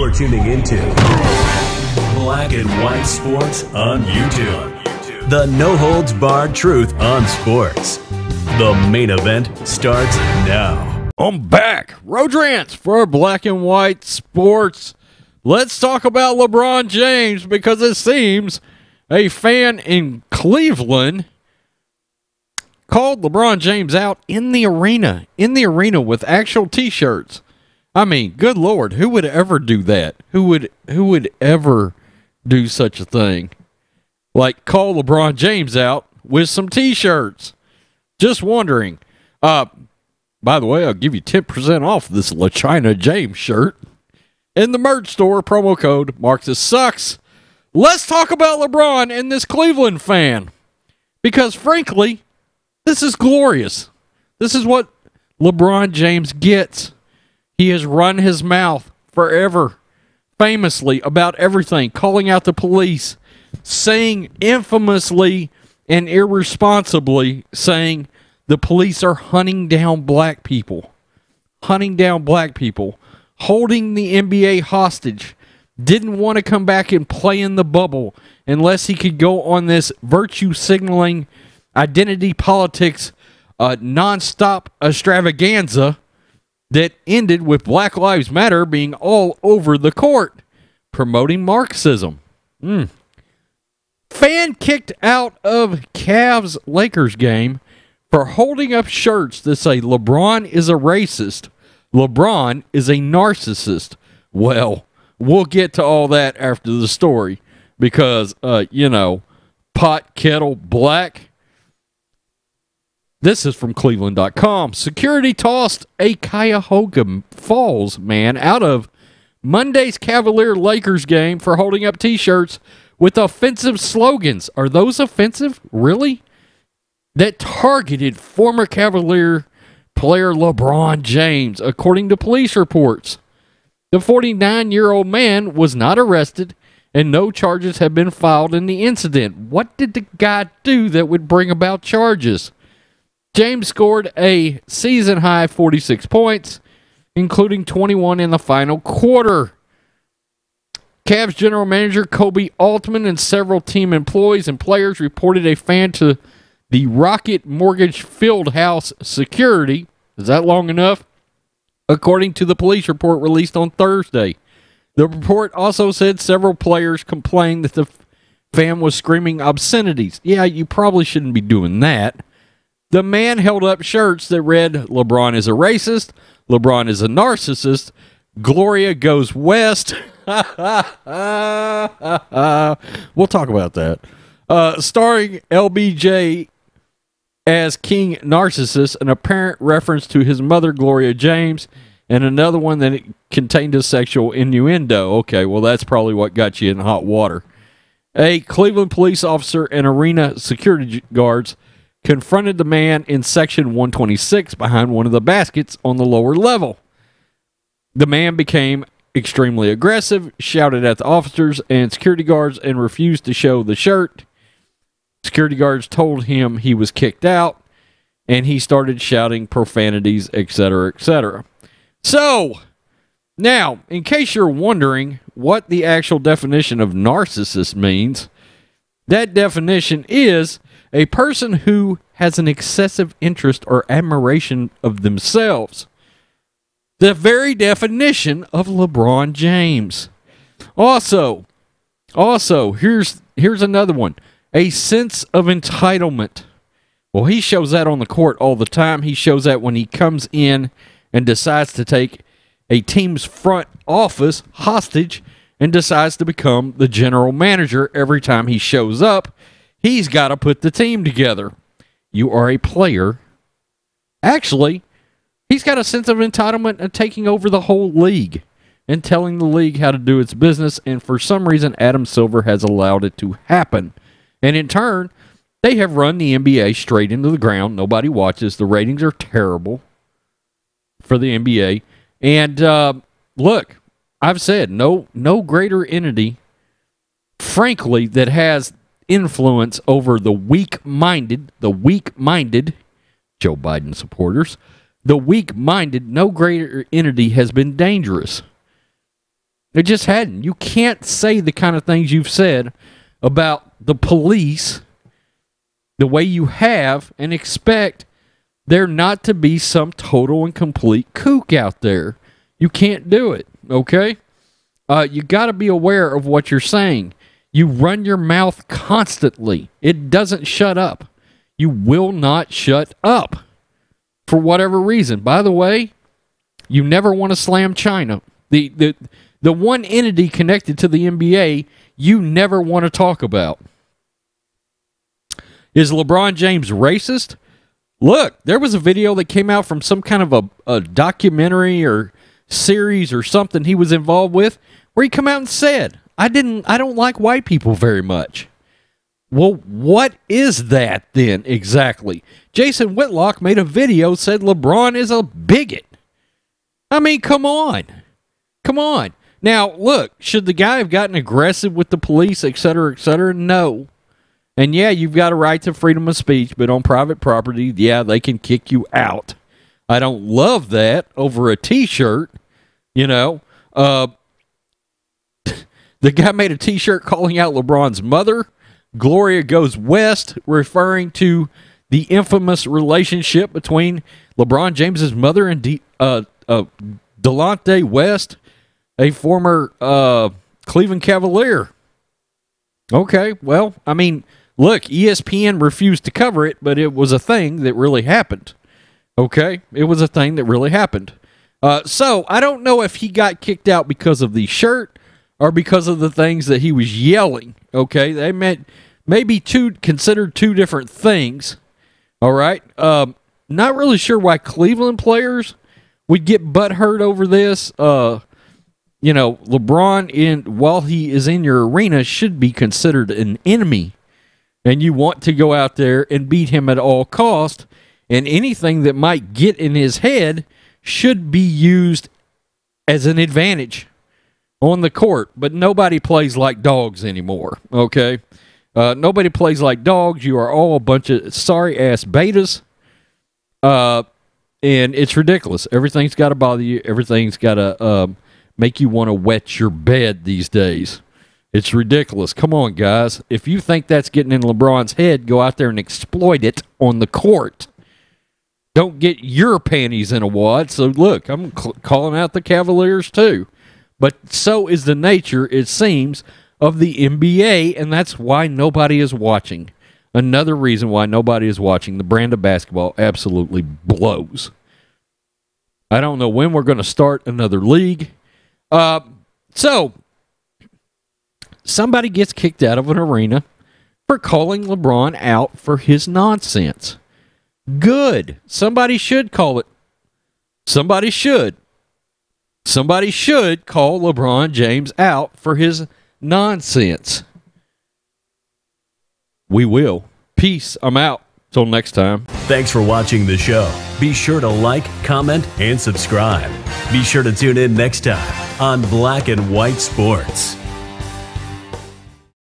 You're tuning into Black and White Sports on YouTube. The no-holds-barred truth on sports. The main event starts now. I'm back. Rodrance for Black and White Sports. Let's talk about LeBron James because it seems a fan in Cleveland called LeBron James out in the arena with actual T-shirts. I mean, good Lord, who would ever do that? Who would ever do such a thing? Like call LeBron James out with some T-shirts. Just wondering. By the way, I'll give you 10% off this LaChina James shirt. In the merch store, promo code MarxisSucks. Let's talk about LeBron and this Cleveland fan. Because frankly, this is glorious. This is what LeBron James gets. He has run his mouth forever, famously, about everything, calling out the police, saying infamously and irresponsibly, saying the police are hunting down black people, holding the NBA hostage, didn't want to come back and play in the bubble unless he could go on this virtue signaling, identity politics, nonstop extravaganza that ended with Black Lives Matter being all over the court, promoting Marxism. Fan kicked out of CAVS Lakers game for holding up shirts that say LeBron is a racist, LeBron is a narcissist. Well, we'll get to all that after the story because, pot, kettle, black. This is from Cleveland.com. Security tossed a Cuyahoga Falls man out of Monday's Cavalier-Lakers game for holding up T-shirts with offensive slogans. Are those offensive? Really? That targeted former Cavalier player LeBron James, according to police reports. The 49-year-old man was not arrested, and no charges have been filed in the incident. What did the guy do that would bring about charges? James scored a season-high 46 points, including 21 in the final quarter. Cavs general manager Kobe Altman and several team employees and players reported a fan to the Rocket Mortgage Fieldhouse Security. Is that long enough? According to the police report released on Thursday. The report also said several players complained that the fan was screaming obscenities. Yeah, you probably shouldn't be doing that. The man held up shirts that read, LeBron is a racist, LeBron is a narcissist, Gloria goes west. We'll talk about that. Starring LBJ as King Narcissus, an apparent reference to his mother, Gloria James, and another one that contained a sexual innuendo. Okay, well, that's probably what got you in hot water. A Cleveland police officer and arena security guards confronted the man in section 126 behind one of the baskets on the lower level. The man became extremely aggressive, shouted at the officers and security guards, and refused to show the shirt. Security guards told him he was kicked out, and he started shouting profanities, etc., etc. So, now, in case you're wondering what the actual definition of narcissist means, that definition is a person who has an excessive interest or admiration of themselves. The very definition of LeBron James. Also, here's another one. A sense of entitlement. Well, he shows that on the court all the time. He shows that when he comes in and decides to take a team's front office hostage and decides to become the general manager every time he shows up. He's got to put the team together. You are a player. Actually, he's got a sense of entitlement of taking over the whole league and telling the league how to do its business, and for some reason, Adam Silver has allowed it to happen. And in turn, they have run the NBA straight into the ground. Nobody watches. The ratings are terrible for the NBA. And look, I've said no greater entity, frankly, that has influence over the weak-minded Joe Biden supporters, the weak-minded, no greater entity has been dangerous. It just hadn't. You can't say the kind of things you've said about the police the way you have and expect there not to be some total and complete kook out there. You can't do it, okay? You got to be aware of what you're saying. You run your mouth constantly. It doesn't shut up. You will not shut up for whatever reason. By the way, you never want to slam China. The one entity connected to the NBA you never want to talk about. Is LeBron James racist? Look, there was a video that came out from some kind of a documentary or series or something he was involved with where he come out and said, I don't like white people very much. Well, what is that then exactly? Jason Whitlock made a video, said LeBron is a bigot. I mean, come on. Come on. Now, look, should the guy have gotten aggressive with the police, et cetera, et cetera? No. And yeah, you've got a right to freedom of speech, but on private property, yeah, they can kick you out. I don't love that over a T-shirt, you know. The guy made a T-shirt calling out LeBron's mother. Gloria Goes West, referring to the infamous relationship between LeBron James's mother and Delonte West, a former Cleveland Cavalier. Okay, well, I mean, look, ESPN refused to cover it, but it was a thing that really happened. Okay, it was a thing that really happened. So I don't know if he got kicked out because of the shirt or because of the things that he was yelling. Okay, they meant maybe considered two different things. All right, not really sure why Cleveland players would get butthurt over this. You know, LeBron, while he is in your arena, should be considered an enemy. And you want to go out there and beat him at all cost. And anything that might get in his head should be used as an advantage on the court. But nobody plays like dogs anymore, okay? Nobody plays like dogs. You are all a bunch of sorry-ass betas. And it's ridiculous. Everything's got to bother you. Everything's got to make you want to wet your bed these days. It's ridiculous. Come on, guys. If you think that's getting in LeBron's head, go out there and exploit it on the court. Don't get your panties in a wad. So, look, I'm calling out the Cavaliers too. But so is the nature, it seems, of the NBA, and that's why nobody is watching. Another reason why nobody is watching. The brand of basketball absolutely blows. I don't know when we're going to start another league. So, somebody gets kicked out of an arena for calling LeBron out for his nonsense. Good. Somebody should call it. Somebody should. Somebody should call LeBron James out for his nonsense. We will. Peace. I'm out. Till next time. Thanks for watching the show. Be sure to like, comment, and subscribe. Be sure to tune in next time on Black and White Sports.